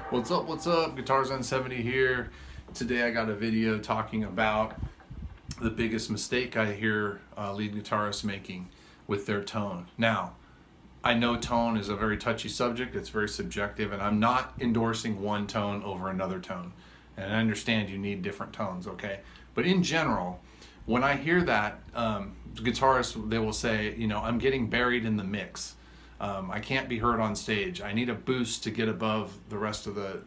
What's up? What's up? Guitars on 70 here. Today I got a video talking about the biggest mistake I hear lead guitarists making with their tone. Now, I know tone is a very touchy subject, it's very subjective, and I'm not endorsing one tone over another tone. And I understand you need different tones, okay? But in general, when I hear that, guitarists, they will say, I'm getting buried in the mix. I can't be heard on stage. I need a boost to get above the rest of the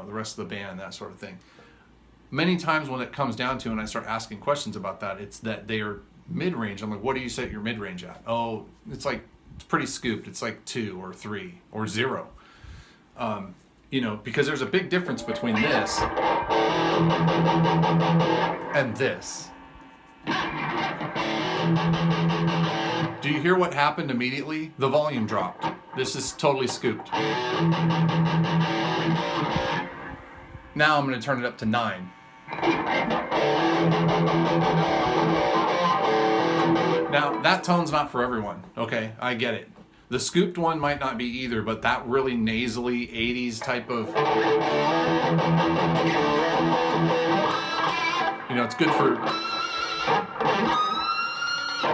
rest of the band, that sort of thing. Many times when it comes down to, and I start asking questions about that, it's that they are mid-range. I'm like, what do you set your mid-range at? Oh, it's pretty scooped. It's like 2 or 3 or 0. Because there's a big difference between this and this. Do you hear what happened immediately? The volume dropped. This is totally scooped. Now I'm going to turn it up to 9. Now, that tone's not for everyone, okay? I get it. The scooped one might not be either, but that really nasally 80s type of... it's good for...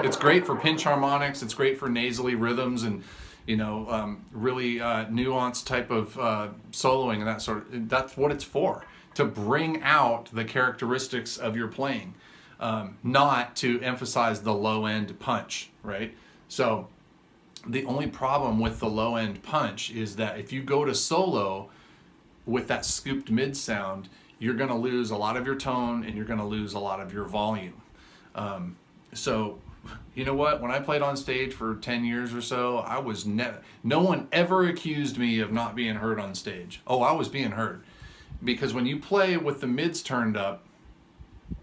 It's great for pinch harmonics. It's great for nasally rhythms and, really nuanced type of soloing and that sort of. That's what it's for, to bring out the characteristics of your playing, not to emphasize the low end punch, right? So the only problem with the low end punch is that if you go to solo with that scooped mid sound, you're going to lose a lot of your tone and you're going to lose a lot of your volume. So you know what? When I played on stage for 10 years or so, I was no one ever accused me of not being heard on stage. Oh, I was being heard. Because when you play with the mids turned up,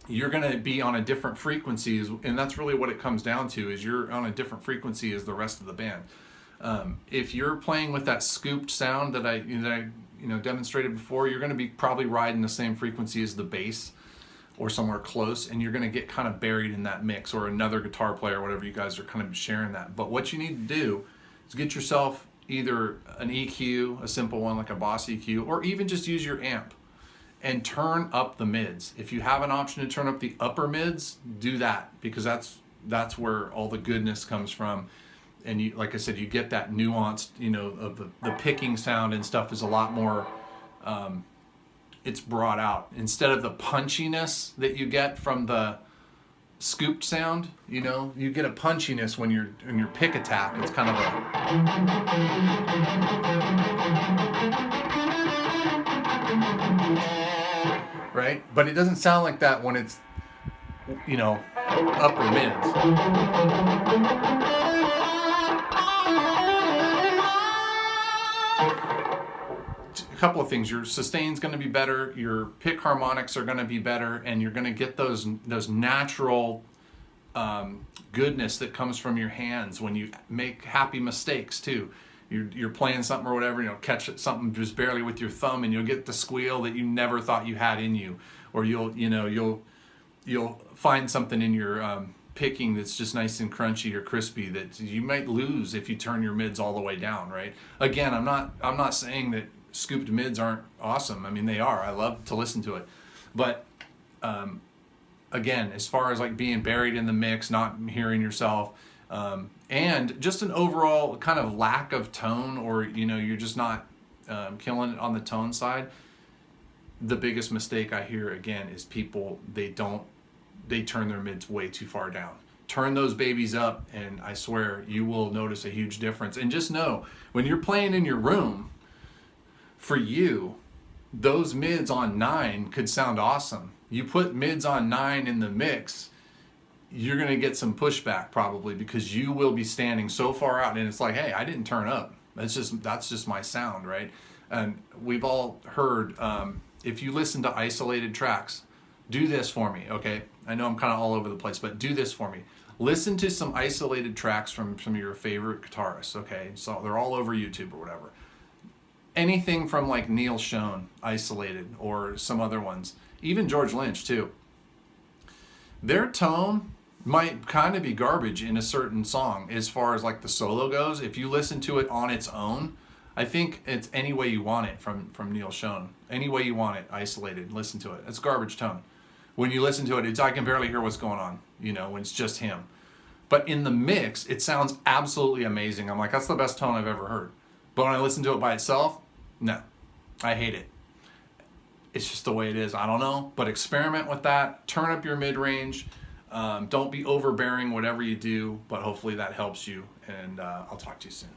you're going to be on a different frequency, and that's really what it comes down to, is you're on a different frequency as the rest of the band. If you're playing with that scooped sound that I demonstrated before, you're going to be probably riding the same frequency as the bass, or somewhere close, and you're going to get kind of buried in that mix, or another guitar player, whatever you guys are kind of sharing that. But what you need to do is get yourself either an EQ, a simple one like a Boss EQ, or even just use your amp and turn up the mids. If you have an option to turn up the upper mids, do that, because that's where all the goodness comes from. And you, like I said, you get that nuanced, of the picking sound and stuff is a lot more it's brought out, instead of the punchiness that you get from the scooped sound. You get a punchiness when you're in your pick attack. It's kind of a right, but it doesn't sound like that when it's upper mids. A couple of things: your sustain's going to be better, your pick harmonics are going to be better, and you're going to get those natural goodness that comes from your hands when you make happy mistakes too. You're playing something or whatever, catch something just barely with your thumb, and you'll get the squeal that you never thought you had in you, or you'll find something in your picking that's just nice and crunchy or crispy that you might lose if you turn your mids all the way down, right? Again, I'm not saying that scooped mids aren't awesome. I mean, they are. I love to listen to it. But again, as far as like being buried in the mix, not hearing yourself, and just an overall kind of lack of tone, or you're just not killing it on the tone side, the biggest mistake I hear again is people, they turn their mids way too far down. Turn those babies up, and I swear you will notice a huge difference. And just know, when you're playing in your room, for you, those mids on 9 could sound awesome. You put mids on 9 in the mix, you're going to get some pushback probably, because you will be standing so far out, and it's like, hey, I didn't turn up. That's just my sound, right? And we've all heard, if you listen to isolated tracks, do this for me, okay? I know I'm kind of all over the place, but do this for me. Listen to some isolated tracks from some of your favorite guitarists, okay? So they're all over YouTube or whatever. Anything from like Neil Schon, isolated, or some other ones, even George Lynch too. Their tone might kind of be garbage in a certain song as far as like the solo goes. If you listen to it on its own, I think it's Any Way You Want It from Neil Schon. Any Way You Want It, isolated. Listen to it. It's garbage tone. When you listen to it, I can barely hear what's going on, when it's just him. But in the mix, it sounds absolutely amazing. I'm like, that's the best tone I've ever heard. But when I listen to it by itself, no, I hate it. It's just the way it is. I don't know, but experiment with that. Turn up your mid-range. Don't be overbearing whatever you do, but hopefully that helps you. And I'll talk to you soon.